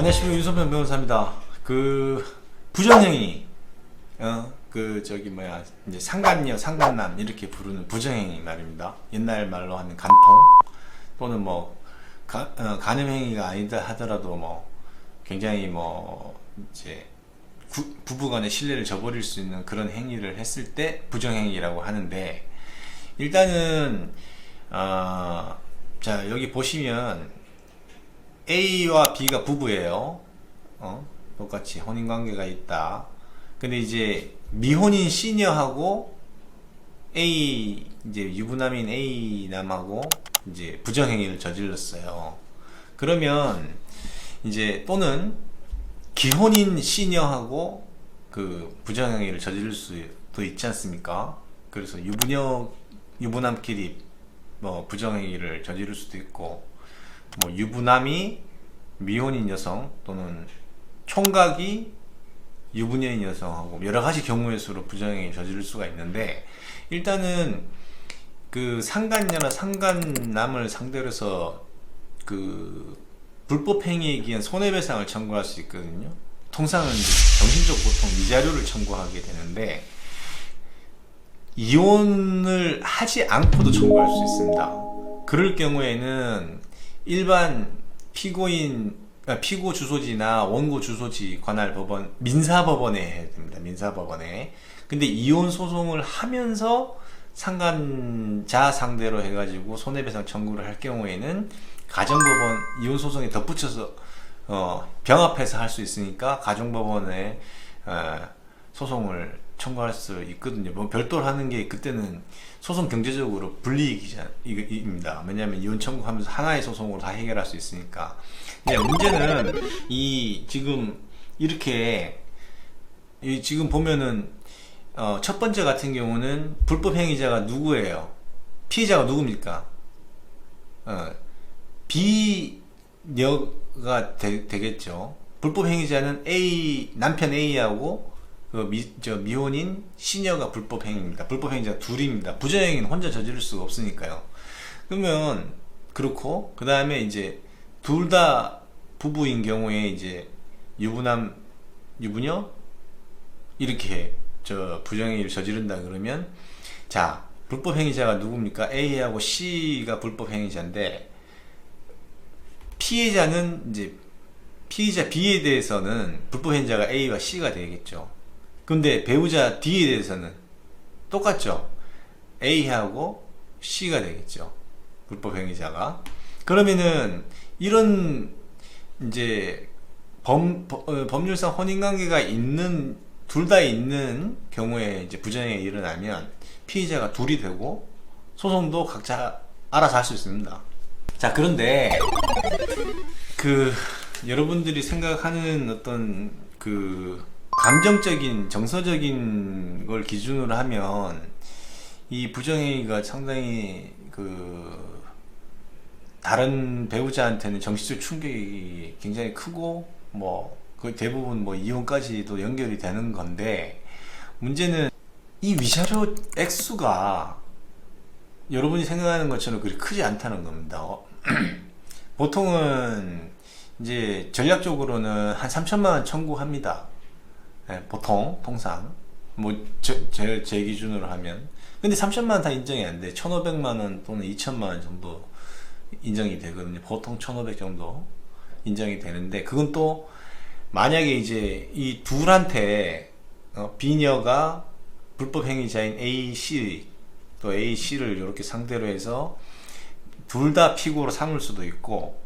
안녕하십니까, 윤석현 변호사입니다. 부정행위, 이제 상간녀, 상간남 이렇게 부르는 부정행위 말입니다. 옛날 말로 하면 간통 또는 간음행위가 아니다 하더라도 굉장히 이제 부부간의 신뢰를 저버릴 수 있는 그런 행위를 했을 때 부정행위라고 하는데, 일단은 자, 여기 보시면 A와 B가 부부예요. 똑같이 혼인관계가 있다. 근데 이제 미혼인 C녀하고 A, 이제 유부남인 A 남하고 이제 부정행위를 저질렀어요. 그러면 이제 또는 기혼인 C녀하고 그 부정행위를 저지를 수도 있지 않습니까? 그래서 유부남끼리 부정행위를 저지를 수도 있고, 유부남이 미혼인 여성 또는 총각이 유부녀인 여성하고 여러가지 경우의 수로 부정행위 저지를 수가 있는데, 일단은 그 상간녀나 상간남을 상대로 해서 그 불법행위에 기한 손해배상을 청구할 수 있거든요. 통상은 정신적 고통, 위자료를 청구하게 되는데, 이혼을 하지 않고도 청구할 수 있습니다. 그럴 경우에는 일반 피고 주소지나 원고 주소지 관할 법원, 민사법원에 해야 됩니다. 민사법원에. 근데 이혼 소송을 하면서 상간자 상대로 해가지고 손해배상 청구를 할 경우에는 가정법원, 이혼 소송에 덧붙여서 병합해서 할 수 있으니까 가정법원에 소송을 청구할 수 있거든요. 별도로 하는 게 그때는 소송 경제적으로 불이익입니다. 왜냐하면 이혼 청구하면서 하나의 소송으로 다 해결할 수 있으니까. 근데 문제는 지금 지금 보면은 첫 번째 같은 경우는 불법 행위자가 누구예요? 피해자가 누굽니까? B녀가 되겠죠. 불법 행위자는 남편 A하고 미혼인 C녀가 불법 행위입니다. 불법 행위자 둘입니다. 부정행위는 혼자 저지를 수가 없으니까요. 그러면 그렇고, 그 다음에 이제 둘 다 부부인 경우에 이제 유부남, 유부녀 이렇게 부정행위를 저지른다 그러면, 자, 불법 행위자가 누굽니까? A하고 C가 불법 행위자인데, 피해자 B에 대해서는 불법 행위자가 A와 C가 되겠죠. 근데 배우자 D에 대해서는 똑같죠. A하고 C가 되겠죠. 불법 행위자가. 그러면은 이런 이제 법률상 혼인관계가 둘 다 있는 경우에 이제 부정행위가 일어나면 피해자가 둘이 되고 소송도 각자 알아서 할 수 있습니다. 자, 그런데 여러분들이 생각하는 어떤 감정적인, 정서적인 걸 기준으로 하면 이 부정행위가 상당히 다른 배우자한테는 정신적 충격이 굉장히 크고 거의 대부분 이혼까지도 연결이 되는 건데, 문제는 이 위자료 액수가 여러분이 생각하는 것처럼 그리 크지 않다는 겁니다. 보통은 이제 전략적으로는 한 3천만 원 청구합니다. 통상 제 기준으로 하면. 근데 3천만 원 다 인정이 안 돼. 1,500만 원 또는 2천만 원 정도 인정이 되거든요. 보통 1,500 정도 인정이 되는데, 그건 또 만약에 이제 이 둘한테 B녀가 불법 행위자인 A씨 또 A씨를 이렇게 상대로 해서 둘 다 피고로 삼을 수도 있고,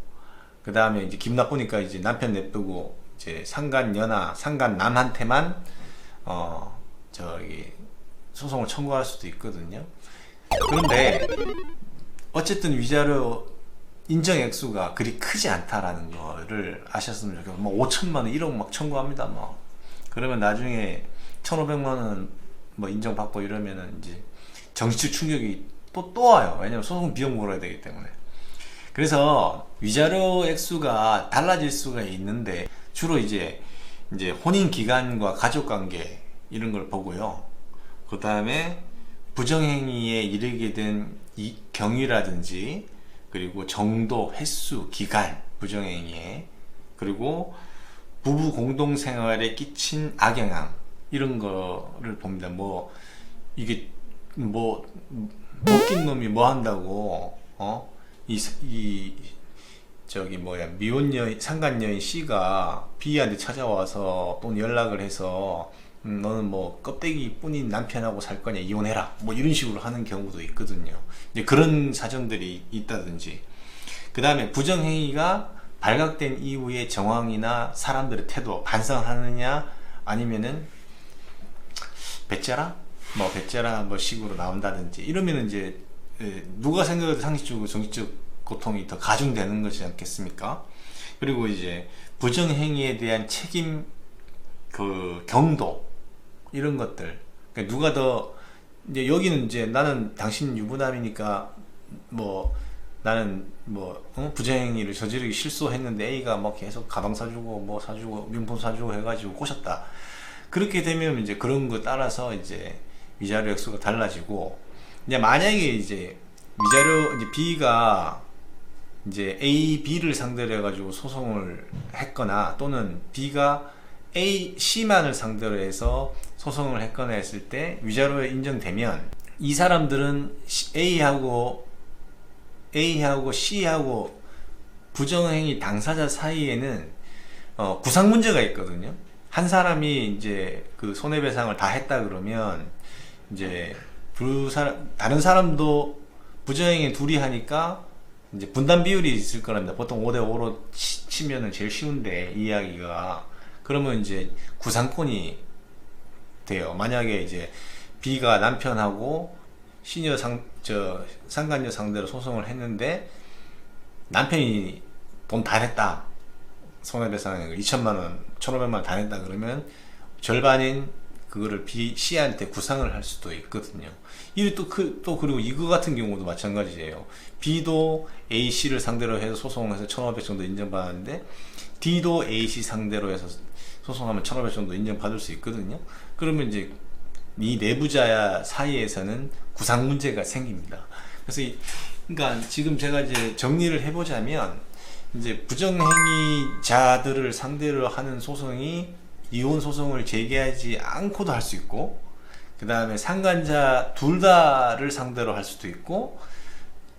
그 다음에 이제 기분 나쁘니까 이제 남편 냅두고 이제 상간녀나 상간남한테만 소송을 청구할 수도 있거든요. 그런데 어쨌든 위자료 인정 액수가 그리 크지 않다라는 거를 아셨으면 좋겠고, 5천만 원, 1억 막 청구합니다. 그러면 나중에 1,500만 원 인정받고 이러면은 이제 정신적 충격이 또 와요. 왜냐면 소송 비용 물어야 되기 때문에. 그래서 위자료 액수가 달라질 수가 있는데, 주로 이제 혼인 기간과 가족 관계 이런 걸 보고요. 그 다음에 부정행위에 이르게 된 이 경위라든지, 그리고 정도, 횟수, 기간, 부정행위에 그리고 부부 공동생활에 끼친 악영향, 이런 거를 봅니다. 뭐 이게 뭐 웃긴 놈이 뭐 한다고 이 저기 뭐야 미혼 여인 상간 여인 C가 B한테 찾아와서 또 연락을 해서 너는 뭐 껍데기 뿐인 남편하고 살 거냐, 이혼해라, 뭐 이런 식으로 하는 경우도 있거든요. 이제 그런 사정들이 있다든지, 그 다음에 부정행위가 발각된 이후의 정황이나 사람들의 태도 반성하느냐, 아니면은 배째라 뭐 식으로 나온다든지, 이러면은 이제 누가 생각해도 상식적으로 정신적 고통이 더 가중되는 것이지 않겠습니까? 그리고 이제 부정행위에 대한 책임, 그 경도, 이런 것들. 그러니까 누가 더, 이제 여기는 이제 나는 당신 유부남이니까 뭐 나는 뭐 부정행위를 저지르기 실소했는데 A가 뭐 계속 가방 사주고 뭐 사주고 명품 사주고 해가지고 꼬셨다. 그렇게 되면 이제 그런 거 따라서 이제 위자료 액수가 달라지고, 이제 만약에 이제 위자료, 이제 B가 이제 A, B를 상대로 해가지고 소송을 했거나, 또는 B가 A, C만을 상대로 해서 소송을 했거나 했을 때 위자료에 인정되면, 이 사람들은 A하고 C하고 부정행위 당사자 사이에는 구상 문제가 있거든요. 한 사람이 이제 그 손해배상을 다 했다 그러면 이제 다른 사람도 부정행위 둘이 하니까 이제 분담 비율이 있을 거랍니다. 보통 5대5로 치면은 제일 쉬운데, 이야기가. 그러면 이제 구상권이 돼요. 만약에 이제 B가 남편하고 상간녀 상대로 소송을 했는데 남편이 돈 다 냈다, 손해배상 2천만원 1,500만원 다 냈다 그러면 절반인 그거를 C한테 구상을 할 수도 있거든요. 그리고 이거 같은 경우도 마찬가지예요. B도 A씨를 상대로 해서 소송을 해서 1,500 정도 인정받았는데 D도 A씨 상대로 해서 소송하면 1,500 정도 인정받을 수 있거든요. 그러면 이제 이 내부자 사이에서는 구상 문제가 생깁니다. 그래서 그러니까 지금 제가 이제 정리를 해보자면, 이제 부정행위자들을 상대로 하는 소송이 이혼 소송을 제기하지 않고도 할 수 있고, 그 다음에 상간자 둘 다를 상대로 할 수도 있고,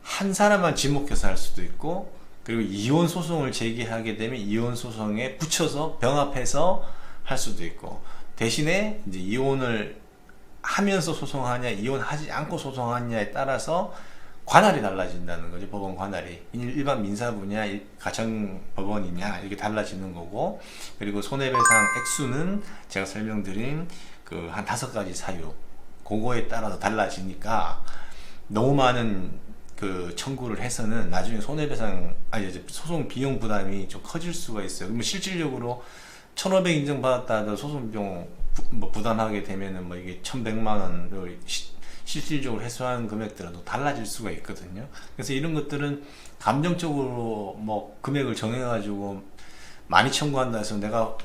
한 사람만 지목해서 할 수도 있고, 그리고 이혼 소송을 제기하게 되면 이혼 소송에 붙여서 병합해서 할 수도 있고, 대신에 이제 이혼을 하면서 소송하냐, 이혼하지 않고 소송하냐에 따라서 관할이 달라진다는 거죠. 법원 관할이 일반 민사부냐 가정법원이냐 이렇게 달라지는 거고, 그리고 손해배상 액수는 제가 설명드린 그 한 5가지 사유, 그거에 따라서 달라지니까 너무 많은 그 청구를 해서는 나중에 소송 비용 부담이 좀 커질 수가 있어요. 그러면 실질적으로 1,500 인정받았다 하더라도 소송 비용 부담하게 되면은 뭐 이게 1,100만원을 실질적으로 해소하는 금액들은 또 달라질 수가 있거든요. 그래서 이런 것들은 감정적으로 뭐 금액을 정해가지고 많이 청구한다 해서 내가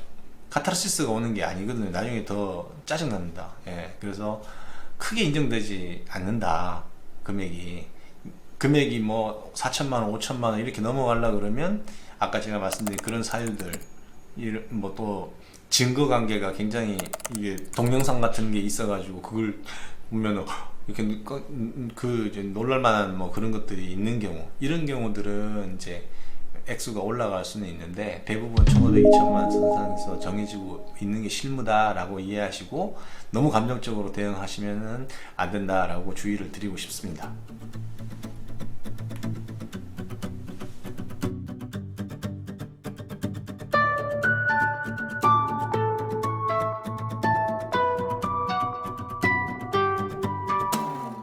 카타르시스가 오는 게 아니거든요. 나중에 더 짜증납니다. 예, 그래서 크게 인정되지 않는다. 금액이 뭐 4천만원 5천만원 이렇게 넘어가려 그러면 아까 제가 말씀드린 그런 사유들, 뭐 또 증거관계가 굉장히 이게 동영상 같은 게 있어가지고 그걸 보면은 이렇게 이제 놀랄만한 뭐 그런 것들이 있는 경우, 이런 경우들은 이제 액수가 올라갈 수는 있는데, 대부분 1,500, 2천만 선상에서 정해지고 있는 게 실무다라고 이해하시고, 너무 감정적으로 대응하시면은 안 된다라고 주의를 드리고 싶습니다.